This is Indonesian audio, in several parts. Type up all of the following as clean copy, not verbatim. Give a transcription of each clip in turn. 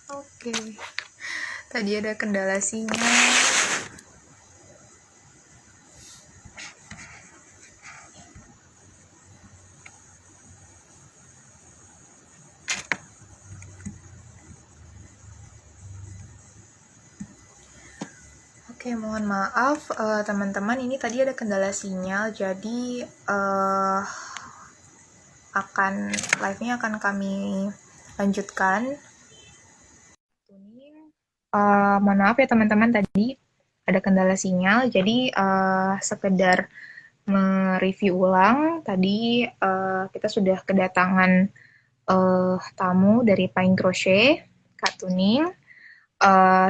Oke, tadi ada kendala sinyal. Oke, mohon maaf teman-teman, ini tadi ada kendala sinyal, jadi live-nya akan kami lanjutkan. Mohon maaf ya teman-teman, tadi ada kendala sinyal, jadi sekedar mereview ulang. Tadi kita sudah kedatangan tamu dari Pine Crochet, Kak Tuning.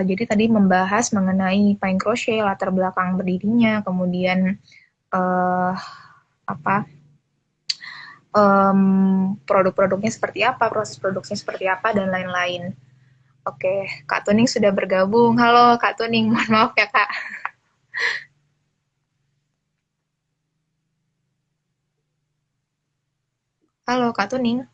Jadi tadi membahas mengenai Pine Crochet, latar belakang berdirinya, kemudian uh, apa produk-produknya seperti apa, proses produksinya seperti apa, dan lain-lain. Oke, Kak Tuning sudah bergabung. Halo Kak Tuning, mohon maaf ya Kak. Halo Kak Tuning.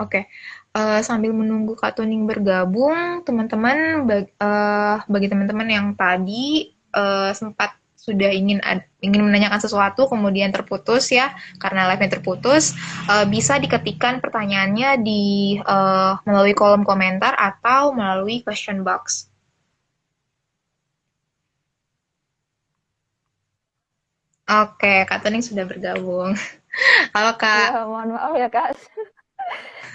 Oke, sambil menunggu Kak Tuning bergabung, teman-teman, bagi teman-teman yang tadi sempat sudah ingin menanyakan sesuatu, kemudian terputus ya, karena live-nya terputus, bisa diketikkan pertanyaannya melalui kolom komentar atau melalui question box. Oke, Kak Tuning sudah bergabung. Halo Iya, Kak. mohon maaf ya Kak.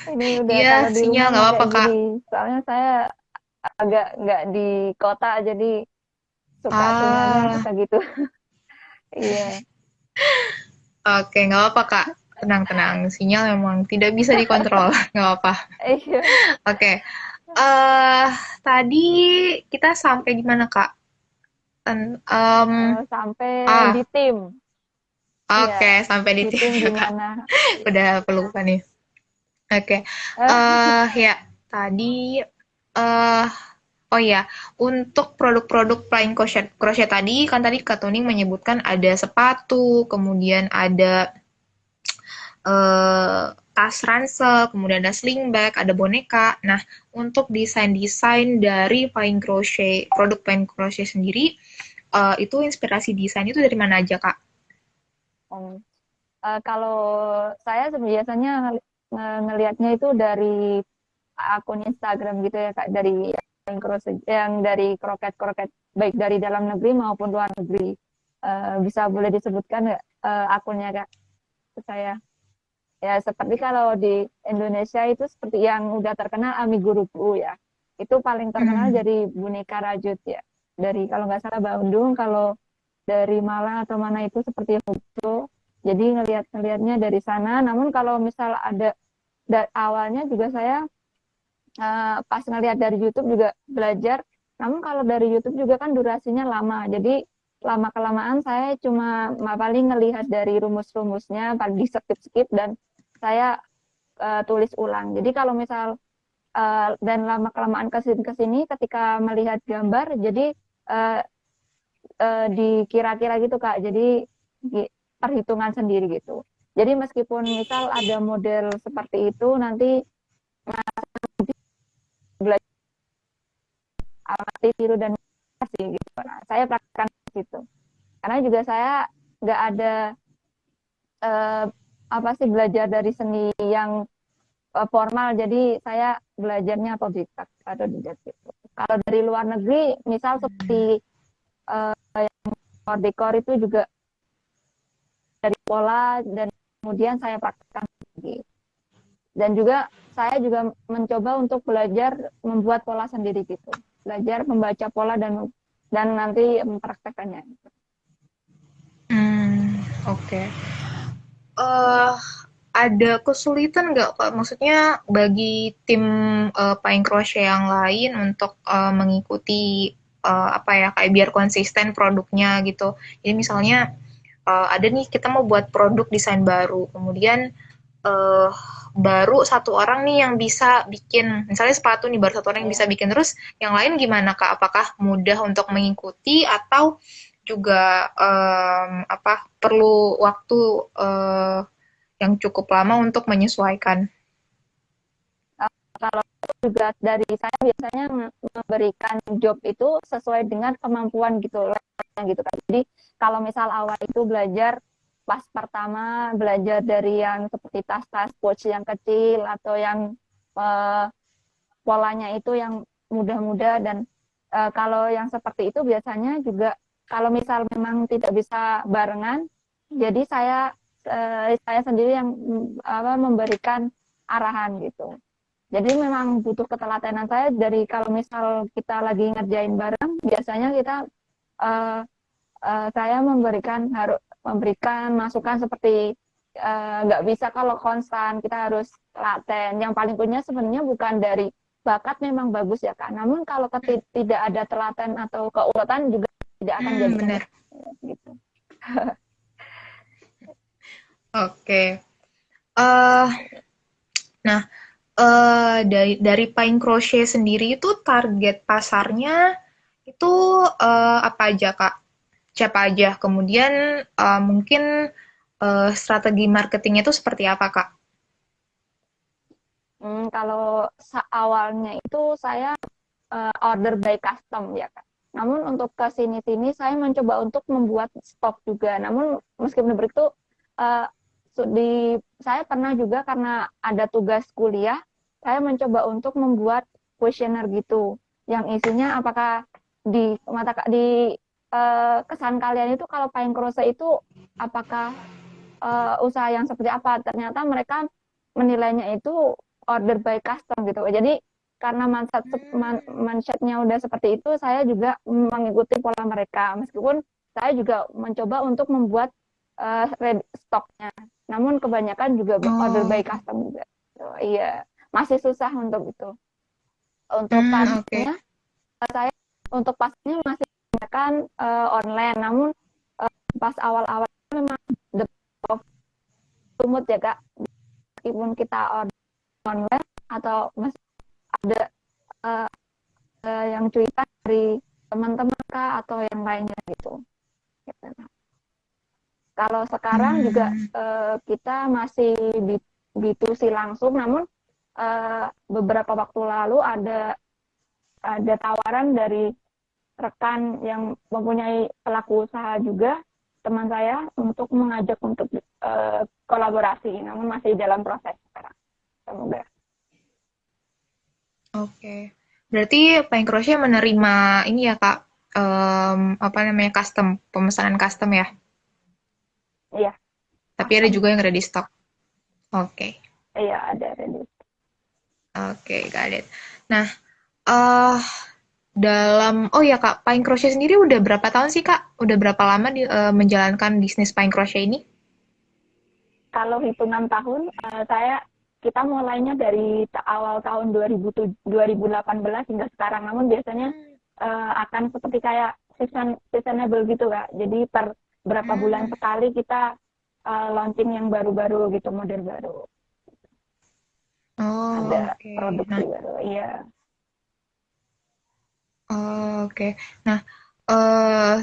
Ini udah Iya, kalau di sinyal rumah nggak mah apa-apa kayak Kak. gini. Soalnya saya agak nggak di kota, jadi suka sinyalnya Ah, suka gitu. Iya, oke, nggak apa-apa Kak. Tenang-tenang, sinyal memang tidak bisa dikontrol, nggak apa-apa. iya. Oke, tadi kita sampai di mana Kak? Sampai di Ah, tim. Iya, oke, sampai di di tim tim ya Kak. gimana? Udah pelupa nih. Oke, ya tadi, eh oh ya, untuk produk-produk Flying Crochet tadi, kan tadi Kak Tuning menyebutkan ada sepatu, kemudian ada tas ransel, kemudian ada sling bag, ada boneka. Nah, untuk desain-desain dari produk Pine Crochet sendiri, itu inspirasi desain itu dari mana aja, Kak? Kalau saya biasanya ngelihatnya itu dari akun Instagram gitu ya Kak, dari yang dari kroket-kroket baik dari dalam negeri maupun luar negeri. Bisa boleh disebutkan nggak akunnya Kak ke saya? Ya seperti kalau di Indonesia itu seperti yang udah terkenal Amigurupu ya. Itu paling terkenal Hmm. dari boneka rajut ya. Dari kalau nggak salah Bandung, kalau dari Malang atau mana itu seperti itu. Jadi ngelihatnya dari sana. Namun kalau misal ada awalnya juga saya pas ngelihat dari YouTube juga belajar. Namun kalau dari YouTube juga kan durasinya lama. Jadi lama kelamaan saya cuma paling ngelihat dari rumus-rumusnya, paling di skip-skip dan saya tulis ulang. Jadi kalau misal dan lama kelamaan kesini ketika melihat gambar, jadi uh, dikira-kira gitu Kak. Jadi perhitungan sendiri gitu. Jadi meskipun misal ada model seperti itu, nanti belajar amati, tiru dan kasih gitu. Nah, saya praktekkan gitu. Karena juga saya nggak ada eh, apa sih belajar dari seni yang formal, jadi saya belajarnya otodidak atau tidak gitu. Kalau dari luar negeri, misal seperti dekor itu juga dari pola dan kemudian saya praktekkan sendiri. Dan juga saya juga mencoba untuk belajar membuat pola sendiri gitu. Belajar membaca pola dan nanti mempraktekannya. Hmm, oke. eh ada kesulitan nggak Kak? Maksudnya bagi tim Pine Crochet yang lain untuk mengikuti apa ya kayak biar konsisten produknya gitu. Jadi misalnya ada nih kita mau buat produk desain baru, kemudian eh baru satu orang nih yang bisa bikin, misalnya sepatu nih baru satu orang yang bisa Iya. bikin, terus yang lain gimana Kak? Apakah mudah untuk mengikuti atau juga apa perlu waktu yang cukup lama untuk menyesuaikan? Kalau juga dari saya biasanya memberikan job itu sesuai dengan kemampuan gitu gitu kan. Jadi kalau misal awal itu belajar pas pertama belajar dari yang seperti tas-tas pouch yang kecil atau yang eh, polanya itu yang mudah-mudah dan kalau yang seperti itu biasanya juga kalau misal memang tidak bisa barengan, jadi saya sendiri yang apa memberikan arahan gitu. Jadi memang butuh ketelatenan saya dari kalau misal kita lagi ngerjain bareng, biasanya kita uh, saya harus memberikan masukan seperti nggak bisa kalau konstan kita harus laten. Yang paling punya sebenarnya bukan dari bakat memang bagus ya kak. Namun kalau tidak ada telaten atau keuletan juga tidak akan jadi sempurna Bener. gitu. Oke. eh nah, dari Pine Crochet sendiri itu target pasarnya itu apa aja Kak? Siapa aja? Kemudian mungkin strategi marketingnya itu seperti apa Kak? Kalau awalnya itu saya order by custom ya Kak. Namun untuk ke sini-sini saya mencoba untuk membuat stok juga. Namun meskipun begitu uh, saya pernah juga karena ada tugas kuliah, saya mencoba untuk membuat kuesioner gitu yang isinya apakah di kesan kalian itu kalau paling crochet itu apakah usaha yang seperti apa? Ternyata mereka menilainya itu order by custom gitu. Jadi karena mindsetnya udah seperti itu, saya juga mengikuti pola mereka. Meskipun saya juga mencoba untuk membuat stoknya. Namun kebanyakan juga order by Oh, custom juga. So, iya, masih susah untuk itu. Untuk oke. pasnya, saya untuk pasnya masih kebanyakan online. Namun pas awal-awal memang the sumut ya kak. Meskipun kita order online atau masih ada uh, yang cuitan dari teman-teman kak atau yang lainnya gitu. Kalau sekarang juga Hmm, kita masih B2C langsung, namun beberapa waktu lalu ada tawaran dari rekan yang mempunyai pelaku usaha juga teman saya untuk mengajak untuk kolaborasi, namun masih dalam proses sekarang. Semoga. oke. Berarti Pine Crochet menerima ini ya Kak, apa namanya custom, pemesanan custom ya. Iya, Tapi ada custom. juga yang ready stock. Oke, Iya, ada Reddit. oke, got it. Nah, eh oh ya Kak, Pine Crochet sendiri udah berapa tahun sih Kak? Udah berapa lama menjalankan bisnis Pine Crochet ini? Kalau hitungan tahun, kita mulainya dari awal tahun 2018 hingga sekarang. Namun biasanya akan seperti kayak seasonable gitu kak. Jadi per berapa bulan Hmm. sekali kita launching yang baru-baru gitu, model baru. Ada Oh, oke. produksi Nah, baru. Iya. oh, oke. Nah, eh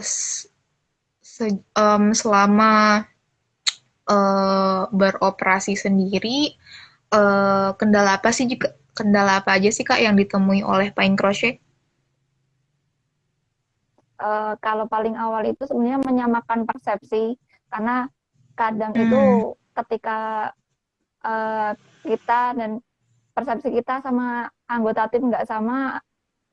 selama beroperasi sendiri, kendala apa aja sih Kak yang ditemui oleh Pine Crochet? Kalau paling awal itu sebenarnya menyamakan persepsi karena kadang Hmm. itu ketika uh, kita dan persepsi kita sama anggota tim nggak sama,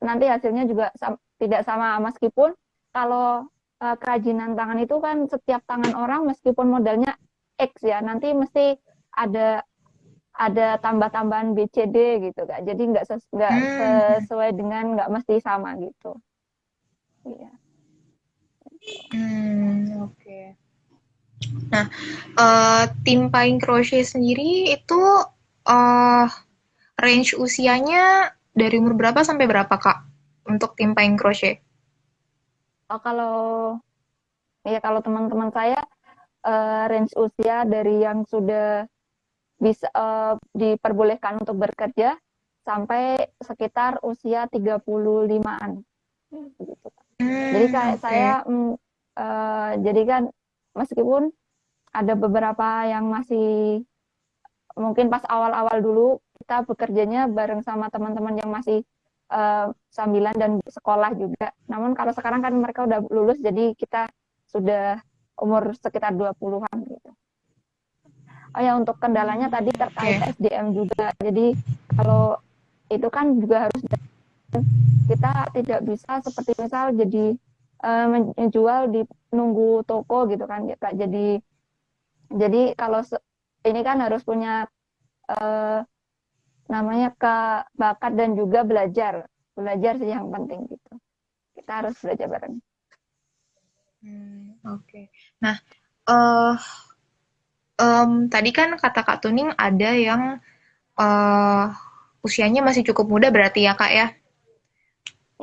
nanti hasilnya juga tidak sama. Meskipun kalau kerajinan tangan itu kan setiap tangan orang meskipun modalnya X ya, nanti mesti ada tambah-tambahan B C D gitu kan. Jadi nggak Hmm. sesuai dengan nggak mesti sama gitu. Iya. Oke. Nah, tim Pine Crochet sendiri itu eh range usianya dari umur berapa sampai berapa Kak untuk tim Pine Crochet? Oh, kalau teman-teman saya range usia dari yang sudah bisa diperbolehkan untuk bekerja sampai sekitar usia 35-an gitu. Jadi kayak Oke. saya jadi kan meskipun ada beberapa yang masih mungkin pas awal-awal dulu kita bekerjanya bareng sama teman-teman yang masih sambilan dan sekolah juga. Namun kalau sekarang kan mereka udah lulus jadi kita sudah umur sekitar 20-an gitu. Oh ya, untuk kendalanya tadi terkait Oke. SDM juga. Jadi kalau itu kan juga harus kita tidak bisa seperti misal jadi menjual di nunggu toko gitu kan ya Kak. Jadi kalau ini kan harus punya eh, namanya ke bakat dan juga belajar. Belajar sih yang penting gitu. Kita harus belajar bareng. Oke. Nah, eh tadi kan kata Kak Tuning ada yang eh usianya masih cukup muda berarti ya Kak ya?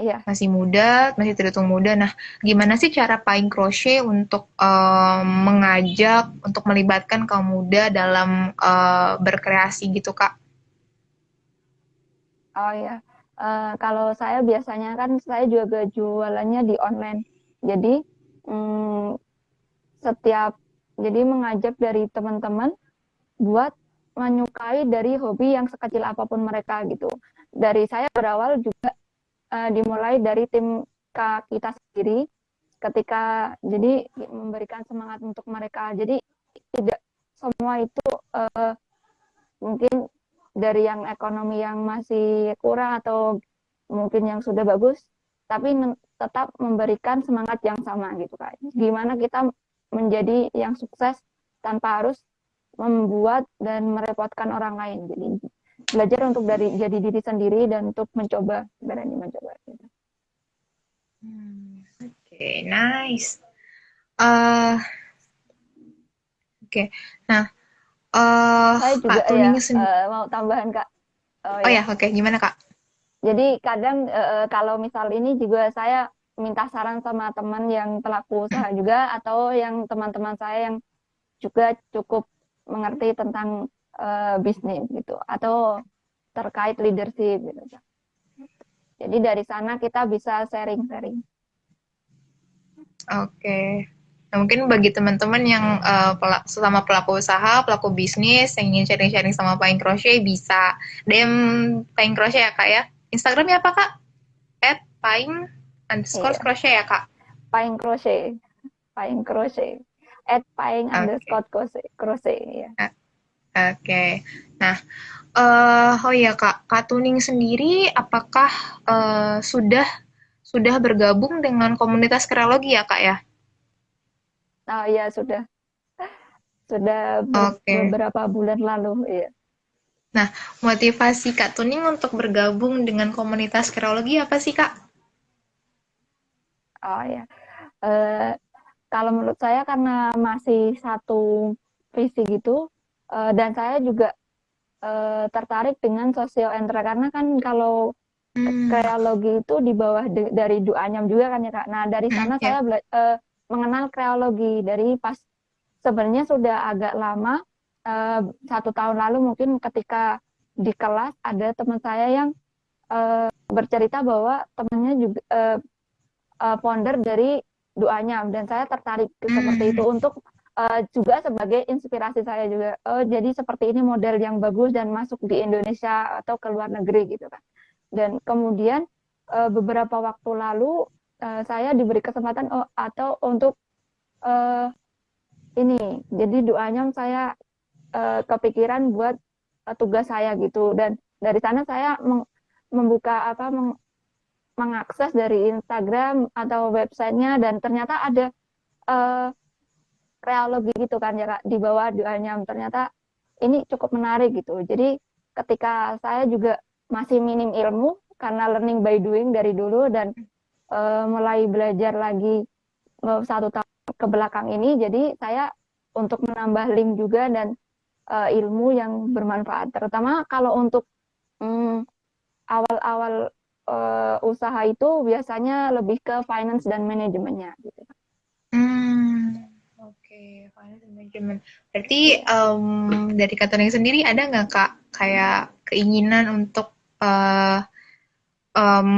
Iya. Masih muda, masih terhitung muda. Nah, gimana sih cara Paing Crochet untuk mengajak, untuk melibatkan kaum muda dalam berkreasi gitu Kak? Oh ya. Kalau saya biasanya kan saya juga jualannya di online. Jadi mm, setiap jadi mengajak dari teman-teman buat menyukai dari hobi yang sekecil apapun mereka gitu. Dari saya berawal juga dimulai dari tim kita sendiri ketika jadi memberikan semangat untuk mereka. Jadi tidak semua itu mungkin dari yang ekonomi yang masih kurang atau mungkin yang sudah bagus, tapi tetap memberikan semangat yang sama gitu Kak. Gimana kita menjadi yang sukses tanpa harus membuat dan merepotkan orang lain. Jadi belajar untuk dari jadi diri sendiri dan untuk mencoba, berani mencoba. Gitu. Oke, nice. eh oke. Nah, Saya Kak juga ya Tuning sendiri. mau tambahan Kak. Oh Oh ya. ya, oke. Gimana Kak? Jadi kadang kalau misal ini juga saya minta saran sama teman yang pelaku usaha juga atau yang teman-teman saya yang juga cukup mengerti tentang bisnis gitu atau terkait leadership gitu. Jadi dari sana kita bisa sharing-sharing. Oke. Nah, mungkin bagi teman-teman yang sesama pelaku usaha, pelaku bisnis yang ingin sharing-sharing sama Paing Crochet bisa DM Paing Crochet ya Kak ya. Instagramnya apa Kak? @paing_crochet Iya, ya Kak. paing crochet, paing crochet, @paing Oke. underscore crochet, crochet ya. Oke. Oke. Nah, oh ya Kak, Kak Tuning sendiri apakah sudah bergabung dengan komunitas kreologi ya Kak ya? Oh iya sudah Oke. beberapa bulan lalu ya. Nah, motivasi Kak Tuning untuk bergabung dengan komunitas kreologi apa sih Kak? Oh ya. Eh, Kalau menurut saya karena masih satu visi gitu dan saya juga tertarik dengan sosio entra karena kan kalau Hmm, kreologi itu di bawah dari Duanyam juga kan ya Kak. Nah, dari sana saya ya. mengenal kreologi dari pas sebenarnya sudah agak lama 1 tahun lalu mungkin ketika di kelas ada teman saya yang bercerita bahwa temannya juga founder dari Duanyam dan saya tertarik seperti itu Hmm, untuk juga sebagai inspirasi saya juga. Oh, jadi seperti ini model yang bagus dan masuk di Indonesia atau ke luar negeri gitu kan. Dan kemudian beberapa waktu lalu saya diberi kesempatan atau untuk uh, ini. Jadi doanya saya kepikiran buat tugas saya gitu dan dari sana saya membuka apa mengakses dari Instagram atau websitenya dan ternyata ada uh, kreologi gitu kan ya Kak di bawah doanya ternyata ini cukup menarik gitu. Jadi ketika saya juga masih minim ilmu karena learning by doing dari dulu dan mulai belajar lagi 1 tahun ke belakang ini, jadi saya untuk menambah link juga dan ilmu yang bermanfaat. Terutama kalau untuk mm, awal-awal usaha itu biasanya lebih ke finance dan manajemennya. Gitu. hmm. Oke, finance management. Berarti dari Kak Toning sendiri ada nggak Kak kayak keinginan untuk eh, em,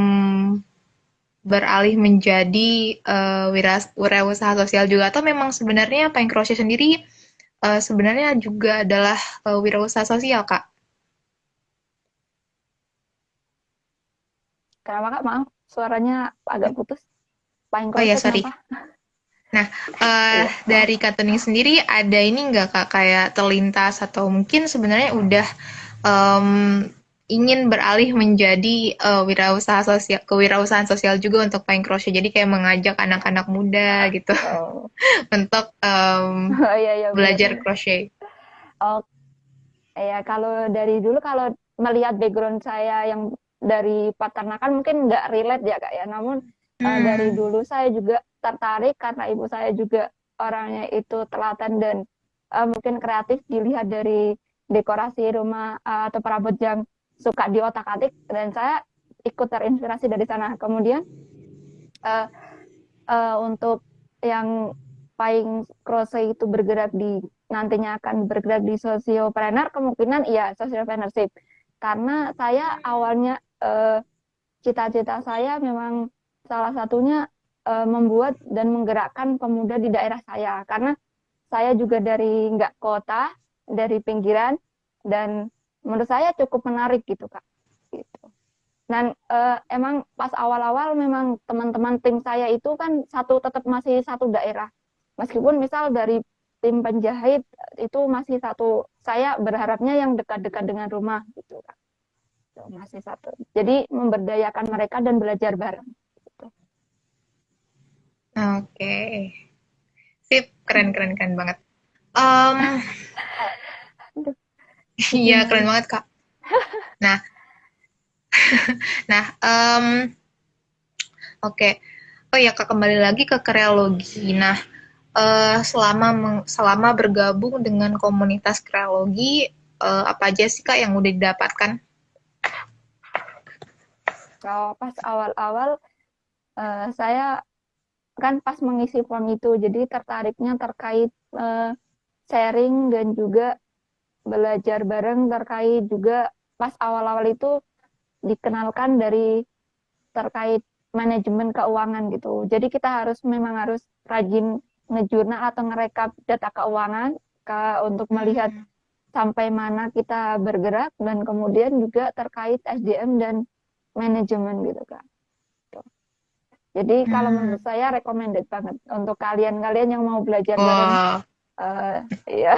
beralih menjadi wirausaha sosial juga atau memang sebenarnya Pine Crochet sendiri sebenarnya juga adalah wirausaha sosial Kak? Kenapa Kak? Maaf, suaranya agak putus. Paling Oh ya, crochet sorry. kenapa? Nah, Iya, maaf. dari Kak Toning sendiri ada ini nggak Kak kayak terlintas atau mungkin sebenarnya udah em, ingin beralih menjadi wirausaha sosial, kewirausahaan sosial juga untuk Pine Crochet. Jadi kayak mengajak anak-anak muda gitu Oh, untuk oh iya iya benar. belajar crochet. Oh, ya kalau dari dulu kalau melihat background saya yang dari peternakan mungkin nggak relate ya Kak ya. Namun dari Hmm. dulu saya juga tertarik karena ibu saya juga orangnya itu telaten dan mungkin kreatif dilihat dari dekorasi rumah atau perabot yang suka diotak-atik dan saya ikut terinspirasi dari sana. Kemudian eh, untuk yang paling crochet itu bergerak di nantinya akan bergerak di sociopreneur kemungkinan iya sociopreneurship karena saya awalnya cita-cita saya memang salah satunya membuat dan menggerakkan pemuda di daerah saya karena saya juga dari nggak kota dari pinggiran dan menurut saya cukup menarik gitu Kak gitu. Dan emang pas awal-awal memang teman-teman tim saya itu kan tetap masih satu daerah. Meskipun misal dari tim penjahit itu masih satu, saya berharapnya yang dekat-dekat dengan rumah gitu kan. Itu masih satu. Jadi memberdayakan mereka dan belajar bareng. Gitu. Oke, sip, keren keren keren banget. Um, Aduh, iya keren gimana? banget Kak. Nah, nah, oke. Oh ya Kak, kembali lagi ke kreologi. Nah, selama bergabung dengan komunitas kreologi, apa aja sih Kak yang udah didapatkan? Kalau pas awal-awal saya kan pas mengisi form itu, jadi tertariknya terkait eh, sharing dan juga belajar bareng terkait juga pas awal-awal itu dikenalkan dari terkait manajemen keuangan gitu. Jadi kita memang harus rajin ngejurnal atau ngerekap data keuangan untuk melihat Hmm. sampai mana kita bergerak dan kemudian juga terkait SDM dan manajemen gitu kan. Jadi kalau Hmm. menurut saya recommended banget untuk kalian-kalian yang mau belajar bareng Wah. ya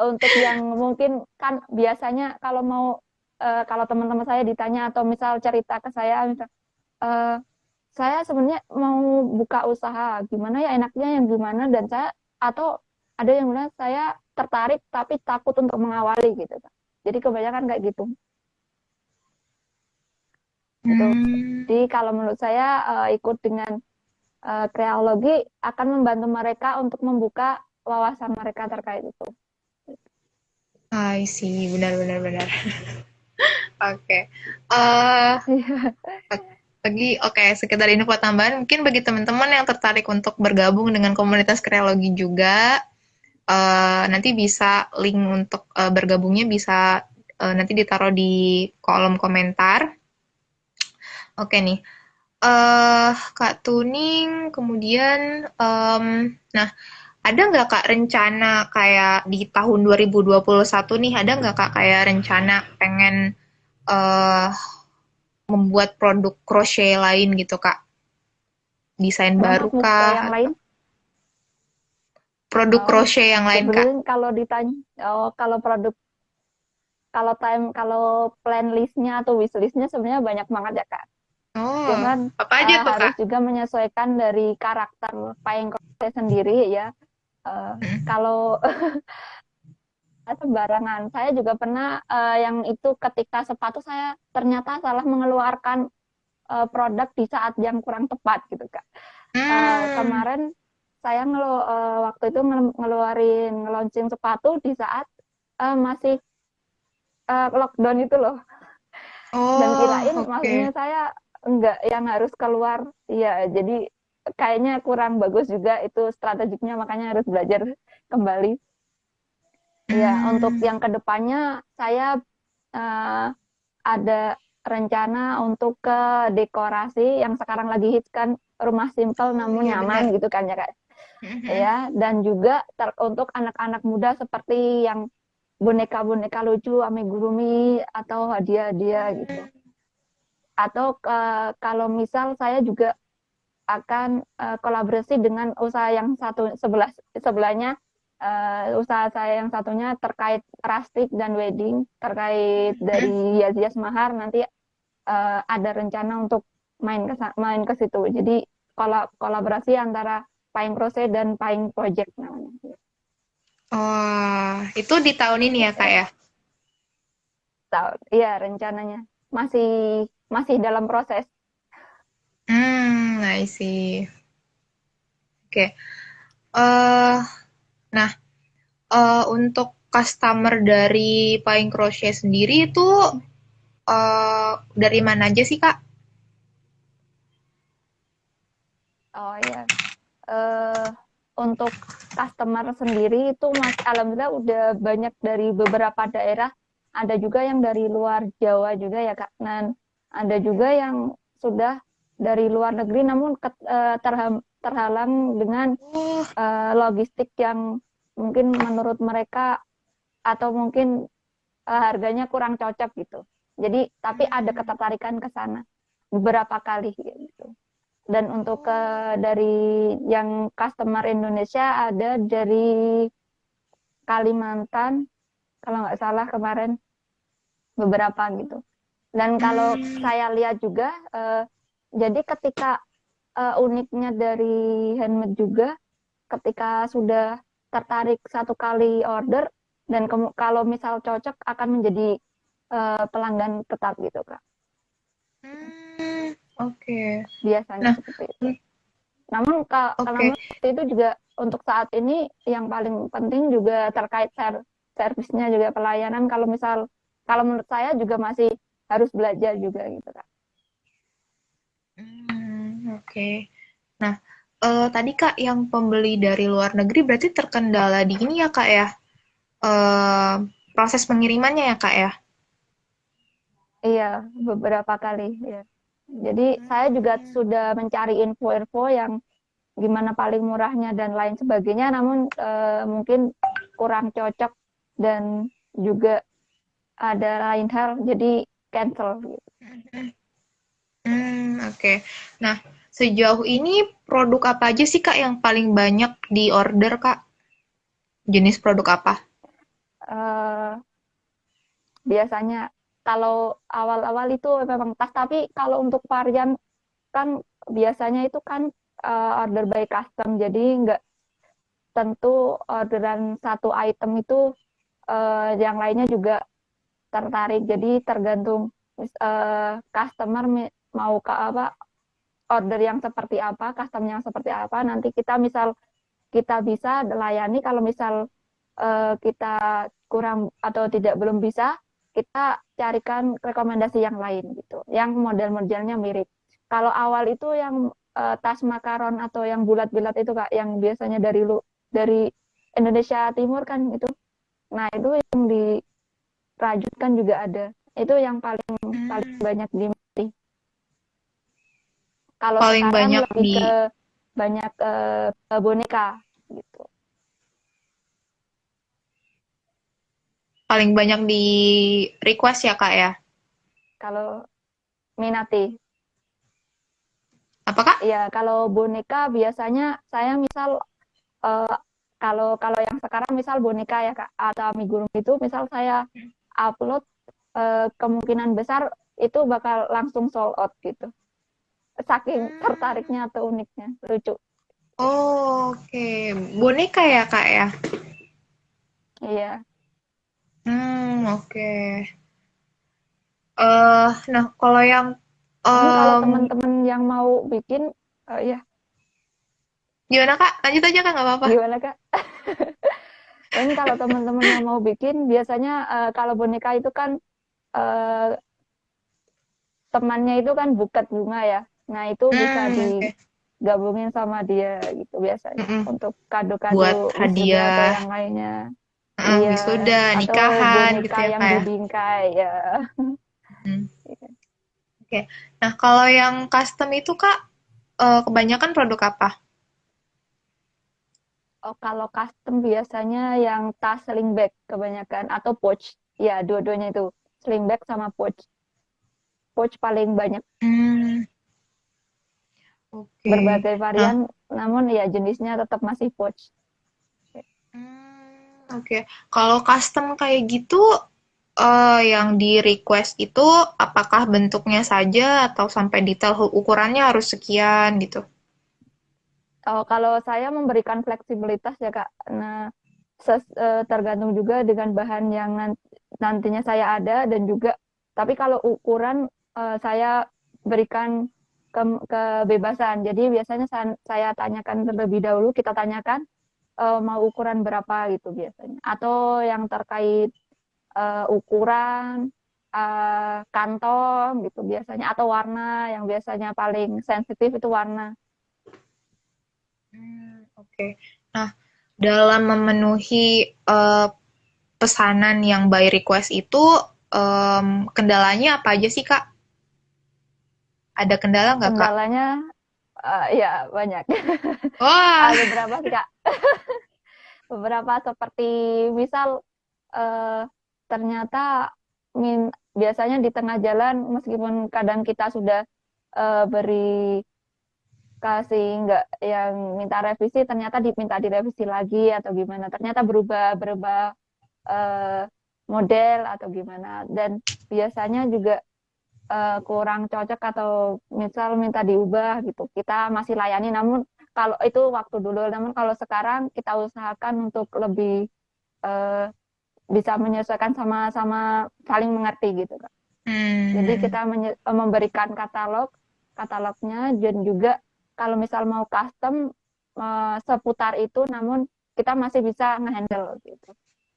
untuk yang mungkin kan biasanya kalau mau kalau teman-teman saya ditanya atau misal cerita ke saya misal eh, saya sebenarnya mau buka usaha gimana ya enaknya yang gimana dan saya atau ada yang bilang saya tertarik tapi takut untuk mengawali gitu kan. Jadi kebanyakan kayak gitu itu. Hmm. Jadi kalau menurut saya ikut dengan kreologi akan membantu mereka untuk membuka wawasan mereka terkait itu. I see, benar benar benar. Oke. Eh, oke, sekedar info tambahan, mungkin bagi teman-teman yang tertarik untuk bergabung dengan komunitas kreologi juga, nanti bisa link untuk bergabungnya bisa nanti ditaruh di kolom komentar. Oke nih, Kak Tuning, kemudian, nah ada nggak Kak rencana kayak di tahun 2021 nih, ada nggak Kak kayak rencana pengen eh membuat produk crochet lain gitu Kak? Desain Kenapa baru yang kah? lain? Atau produk Oh, crochet yang lain Kak? sebelum kalau ditanya, oh kalau produk, kalau plan listnya atau wish listnya sebenarnya banyak banget ya Kak. Oh, Cuman apa aja tuh harus Kak? juga menyesuaikan dari karakter payung kroset sendiri ya. Eh, kalau sembarangan, saya juga pernah yang itu ketika sepatu saya ternyata salah mengeluarkan produk di saat yang kurang tepat gitu Kak. Hmm. Kemarin saya waktu itu ngeluarin launching sepatu di saat masih lockdown itu loh dan Oh, kirain maksudnya oke. saya enggak yang harus keluar ya jadi kayaknya kurang bagus juga itu strateginya, makanya harus belajar kembali. Ya, untuk Hmm, yang kedepannya saya eh, ada rencana untuk ke dekorasi yang sekarang lagi hits kan, rumah simple oh namun iya benar. nyaman gitu kan ya Kak. Mhm. Ya, dan juga untuk anak-anak muda seperti yang boneka-boneka lucu, amigurumi atau hadiah-hadiah gitu. Atau kalau misal saya juga akan kolaborasi dengan usaha yang satu sebelahnya, usaha saya yang satunya terkait rustic dan wedding, terkait Mhm. dari hias-hias mahar nanti ada rencana untuk main ke situ. Jadi kolaborasi antara Payung Rose dan Payung Project namanya. Oh, itu di tahun ini ya, Kak ya? Iya, rencananya masih masih dalam proses. I see. Oke. Eh, nah, untuk customer dari Payung Crochet sendiri itu dari mana aja sih, Kak? Oh ya, eh, untuk customer sendiri itu masih alhamdulillah udah banyak dari beberapa daerah. Ada juga yang dari luar Jawa juga ya Kak. Dan ada juga yang sudah dari luar negeri namun terhalang dengan Oh, logistik yang mungkin menurut mereka atau mungkin harganya kurang cocok gitu. Jadi tapi ada ketertarikan ke sana beberapa kali gitu. Dan untuk dari yang customer Indonesia ada dari Kalimantan kalau nggak salah kemarin beberapa gitu. Dan kalau hmm, saya lihat juga jadi ketika uniknya dari handmade juga ketika sudah tertarik satu kali order dan kalau misal cocok akan menjadi pelanggan tetap gitu Kak. oke. Biasanya Nah, seperti itu. Namun oke. seperti itu juga untuk saat ini yang paling penting juga terkait servisnya juga pelayanan. Kalau menurut saya juga masih harus belajar juga gitu Kak. Oke. Nah, tadi Kak yang pembeli dari luar negeri berarti terkendala di ini ya Kak ya? Eh, proses pengirimannya ya Kak ya? Iya, beberapa kali ya. Jadi saya juga sudah mencari info-info yang gimana paling murahnya dan lain sebagainya, namun mungkin kurang cocok dan juga ada lain hal, jadi cancel gitu. Oke. Nah, sejauh ini produk apa aja sih Kak yang paling banyak di order Kak? Jenis produk apa? Eh, Biasanya kalau awal-awal itu memang tas, tapi kalau untuk varian kan biasanya itu kan order by custom, jadi nggak tentu orderan satu item itu yang lainnya juga tertarik. Jadi tergantung customer mau ke apa, order yang seperti apa, custom yang seperti apa. Nanti kita misal kita bisa layani. Kalau misal kita kurang atau tidak belum bisa, kita carikan rekomendasi yang lain gitu, yang model-modelnya mirip. Kalau awal itu yang tas makaron atau yang bulat-bulat itu Kak, yang biasanya dari Indonesia Timur kan itu. Nah, itu yang dirajut kan juga ada. Itu yang paling paling Hmm, banyak diminati. Kalau paling sekarang banyak lebih di ke banyak ke boneka gitu. paling banyak di request ya Kak ya? Kalau minati, Apa Kak? ya kalau boneka biasanya saya misal eh, kalau kalau yang sekarang misal boneka ya Kak atau amigurumi itu misal saya upload kemungkinan besar itu bakal langsung sold out gitu. Saking tertariknya atau uniknya, lucu. Oke, boneka ya Kak ya? Iya. Oke. Nah kalau yang Namun kalau em, teman-teman yang mau bikin, ya gimana Kak? Lanjut aja Kak, nggak apa-apa. gimana Kak? Dan kalau teman-teman yang mau bikin, biasanya kalau boneka itu kan eh, temannya itu kan buket bunga ya. Nah itu bisa Oke. gabungin sama dia gitu biasanya Mm-mm. untuk Buat kado-kado wisuda atau hadiah, yang lainnya. Iya, wisuda, atau nikahan gitu boneka ya yang kak ya. dibingkai ya. Mm. Oke. Nah kalau yang custom itu kak, kebanyakan produk apa? Oh, kalau custom biasanya yang tas sling bag kebanyakan atau pouch. Ya, dua-duanya itu sling bag sama pouch. Pouch paling banyak, Hmm, oke. berbagai Nah, varian, namun ya jenisnya tetap masih pouch. oke. Kalau custom kayak gitu, yang di request itu apakah bentuknya saja atau sampai detail ukurannya harus sekian gitu? Oh, kalau saya memberikan fleksibilitas ya Kak. Nah, tergantung juga dengan bahan yang nantinya saya ada dan juga tapi kalau ukuran saya berikan kebebasan. Jadi biasanya saya tanyakan terlebih dahulu, kita tanyakan mau ukuran berapa gitu biasanya. Atau yang terkait ukuran kantong gitu biasanya atau warna yang biasanya paling sensitif itu warna. Oke. Nah, dalam memenuhi pesanan yang by request itu, kendalanya apa aja sih, Kak? Ada kendala nggak, Kak? Kendalanya ya banyak. Wah, Beberapa sih Kak. Beberapa seperti misal eh, ternyata biasanya di tengah jalan meskipun kadang kita sudah beri kasih nggak yang minta revisi ternyata diminta direvisi lagi atau gimana ternyata berubah berubah eh, model atau gimana dan biasanya juga kurang cocok atau misal minta diubah gitu kita masih layani namun kalau itu waktu dulu namun kalau sekarang kita usahakan untuk lebih eh, bisa menyesuaikan sama-sama saling mengerti gitu Kak. Jadi hmm, kita memberikan katalognya dan juga kalau misal mau custom seputar itu namun kita masih bisa ngehandle gitu.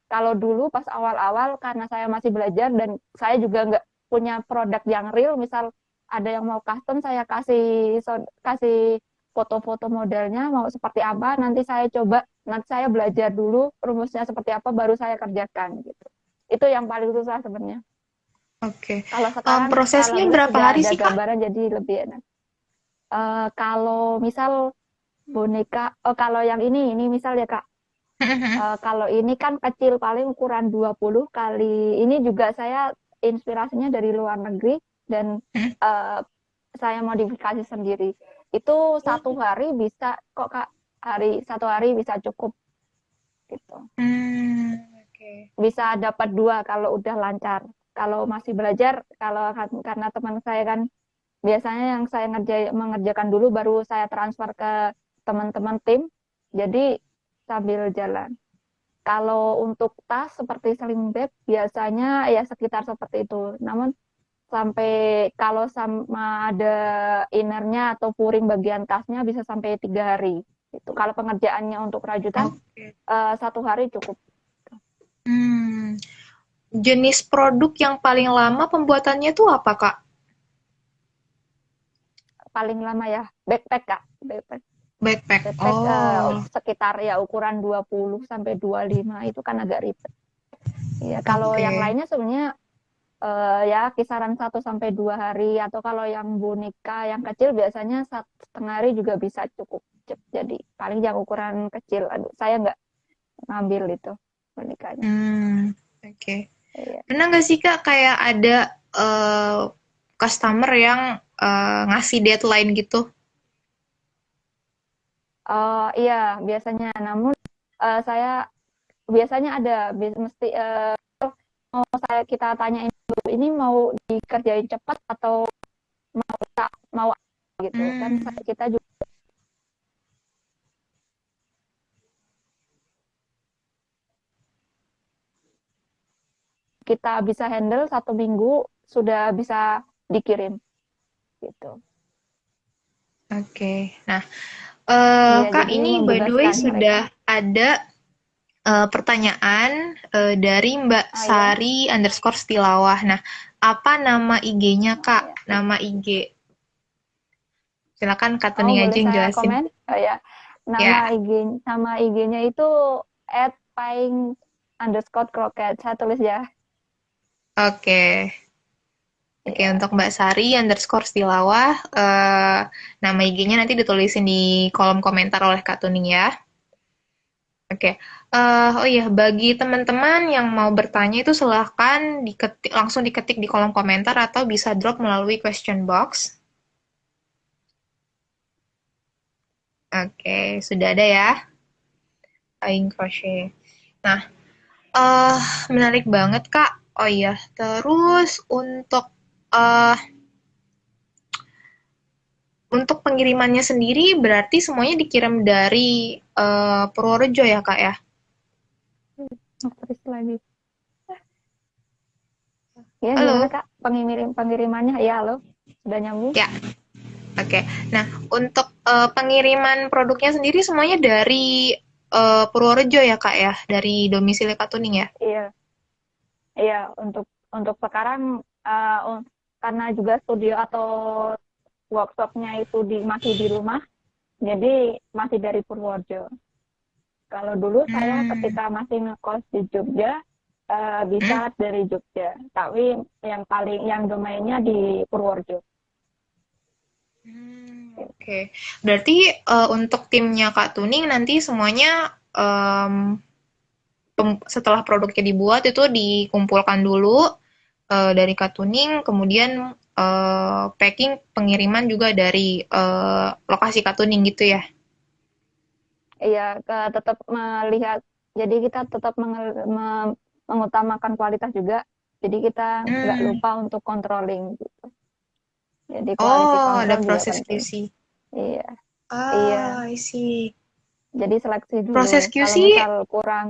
Kalau dulu pas awal-awal karena saya masih belajar dan saya juga nggak punya produk yang real, misal ada yang mau custom saya kasih foto-foto modelnya mau seperti apa, nanti saya belajar dulu rumusnya seperti apa baru saya kerjakan gitu. Itu yang paling susah sebenarnya. oke. Kalau sekarang Prosesnya alhamdulillah berapa sudah hari ada sih, Kak? gambaran jadi lebih enak. Kalau misal kalau yang ini misal ya Kak, kalau ini kan kecil paling ukuran 20 kali. Ini juga saya inspirasinya dari luar negeri dan uh, saya modifikasi sendiri. Itu satu hari bisa kok Kak, satu hari bisa cukup gitu. Oke. Bisa dapat dua kalau udah lancar. Kalau masih belajar, karena teman saya kan biasanya yang saya mengerjakan dulu baru saya transfer ke teman-teman tim. Jadi sambil jalan. Kalau untuk tas seperti sling bag biasanya ya sekitar seperti itu. Namun sampai kalau sama ada innernya atau puring bagian tasnya bisa sampai 3 hari. Itu kalau pengerjaannya untuk rajutan Oke. satu hari cukup. Hmm, jenis produk yang paling lama pembuatannya tuh apa, Kak? Paling lama ya backpack Kak. Backpack, Backpack. backpack Oh, sekitar ya ukuran 20 sampai 25 itu kan agak ribet. Ya, kalau yang oke. lainnya sebenarnya ya kisaran 1 sampai 2 hari atau kalau yang boneka yang kecil biasanya 1,5 hari juga bisa cukup. Jadi paling yang ukuran kecil, aduh saya nggak ngambil itu bonekanya. Oke. Iya. Pernah nggak sih Kak kayak ada eh, customer yang ngasih deadline gitu? Iya biasanya, namun saya biasanya ada mesti mau kita tanyain dulu ini mau dikerjain cepat atau mau gitu kan Hmm, kita juga kita bisa handle 1 minggu sudah bisa dikirim gitu. oke. Nah, Iya, Kak jadi ini by the way membebaskan mereka. sudah ada pertanyaan dari Mbak Ah ya, Sari underscore Stilawah. Nah, apa nama IG-nya ah, Kak? ya. Nama IG. Silakan Kak Oh, Tuning aja boleh yang saya jelasin. komen? Oh ya, nama Ya, IG nama IG-nya itu @paing_croquette. Saya tulis ya. oke. Oke, Iya. untuk Mbak Sari underscore Stilawah, nama IG-nya nanti ditulisin di kolom komentar oleh Kak Tuning ya. Oke, oh iya, bagi teman-teman yang mau bertanya itu silahkan langsung diketik di kolom komentar atau bisa drop melalui question box. Oke, sudah ada ya, Flying Crochet. Nah, eh menarik banget Kak. Oh iya, terus untuk pengirimannya sendiri berarti semuanya dikirim dari Purworejo ya Kak ya? Terus lagi. Ya, gimana Halo? Kak? Pengirimannya ya, halo. Sudah nyambung? Ya, oke. Nah, untuk pengiriman produknya sendiri semuanya dari Purworejo ya Kak ya? Dari domisili Kak Tuning ya? Iya. Iya, untuk sekarang karena juga studio atau workshopnya itu masih di rumah, jadi masih dari Purworejo. Kalau dulu saya Hmm. ketika masih ngekos di Jogja, bisa Hmm. dari Jogja, tapi yang domainnya di Purworejo. Oke. Berarti untuk timnya Kak Tuning nanti semuanya setelah produknya dibuat itu dikumpulkan dulu dari Kak Tuning, kemudian packing pengiriman juga dari lokasi Kak Tuning gitu ya. Iya, tetap melihat, jadi kita tetap mengutamakan kualitas juga, jadi kita nggak Hmm. lupa untuk controlling gitu. Jadi quality Oh, ada control juga proses penting. QC. Iya, iya. Ah, I see. Jadi seleksi dulu. Proses Kalau QC. misal kurang,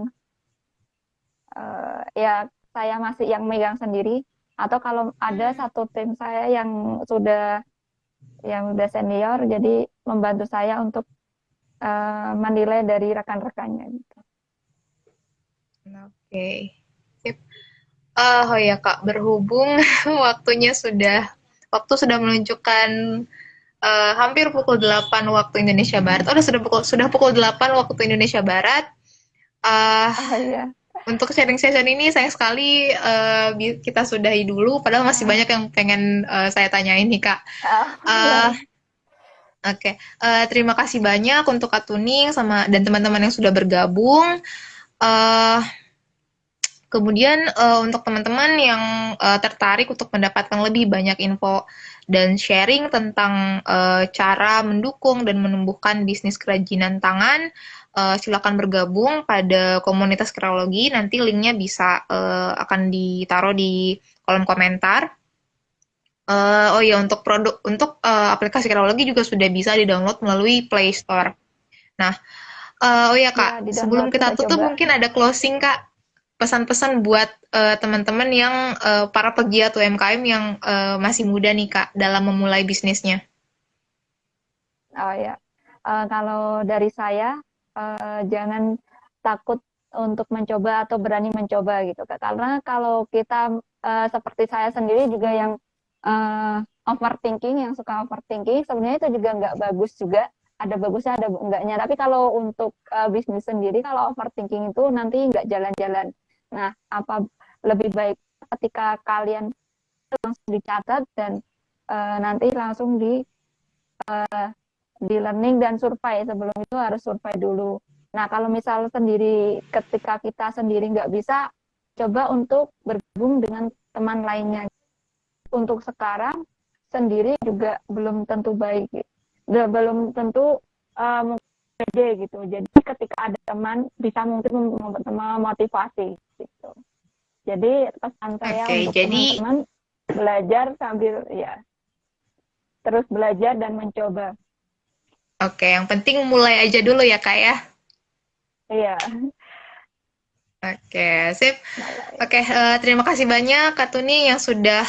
ya saya masih yang megang sendiri. Atau kalau ada Hmm. satu tim saya yang udah senior, jadi membantu saya untuk menilai dari rekan-rekannya gitu. Oke. Sip. Oh ya Kak, berhubung waktu sudah menunjukkan hampir pukul 8 waktu Indonesia Barat. Oh, sudah pukul 8 waktu Indonesia Barat. Uh, Oh iya. untuk sharing session ini sayang sekali kita sudahi dulu. Padahal masih banyak Ah, yang pengen saya tanyain nih Kak. ya. Uh, Oke, terima kasih banyak untuk Kak Tuning dan teman-teman yang sudah bergabung. Uh, Kemudian untuk teman-teman yang tertarik untuk mendapatkan lebih banyak info dan sharing tentang cara mendukung dan menumbuhkan bisnis kerajinan tangan, silakan bergabung pada komunitas kreologi. Nanti linknya akan ditaruh di kolom komentar. Oh iya, untuk aplikasi kreologi juga sudah bisa di-download melalui Play Store. Nah, oh ya Ya, Kak, sebelum di-download kita saya tutup coba. mungkin ada closing Kak, pesan-pesan buat teman-teman yang para pegiat UMKM yang masih muda nih Kak dalam memulai bisnisnya. Oh ya. Kalau dari saya, jangan takut untuk mencoba atau berani mencoba gitu Kak. Karena kalau kita seperti saya sendiri juga yang overthinking, yang suka overthinking, sebenarnya itu juga nggak bagus juga. Ada bagusnya, ada enggaknya. Tapi kalau untuk bisnis sendiri, kalau overthinking itu nanti nggak jalan-jalan. Nah, apa lebih baik ketika kalian langsung dicatat dan nanti langsung di learning dan survei. Sebelum itu harus survei dulu. Nah, kalau misal sendiri, ketika kita sendiri nggak bisa, coba untuk bergabung dengan teman lainnya. Untuk sekarang sendiri juga belum tentu baik, belum tentu mungkin pede gitu. Jadi ketika ada teman bisa mungkin memotivasi gitu. Jadi pesan saya Oke, untuk jadi teman-teman, belajar sambil ya terus belajar dan mencoba. oke, yang penting mulai aja dulu ya Kak ya. Iya, Oke, sip. mulai. Oke, terima kasih banyak Kak Tuni yang sudah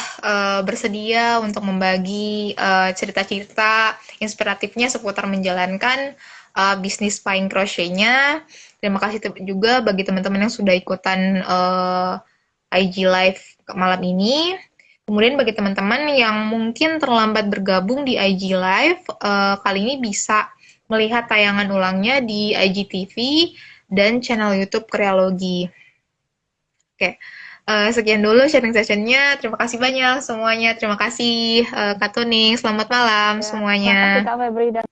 bersedia untuk membagi cerita-cerita inspiratifnya seputar menjalankan bisnis paing crochet-nya. Terima kasih juga bagi teman-teman yang sudah ikutan IG Live malam ini. Kemudian bagi teman-teman yang mungkin terlambat bergabung di IG Live, kali ini bisa melihat tayangan ulangnya di IGTV dan channel YouTube Kreologi. Oke, sekian dulu sharing sessionnya. Terima kasih banyak semuanya. Terima kasih Kak Tuning. Selamat malam Ya, terima kasih semuanya. Kak Febri dan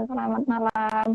selamat malam.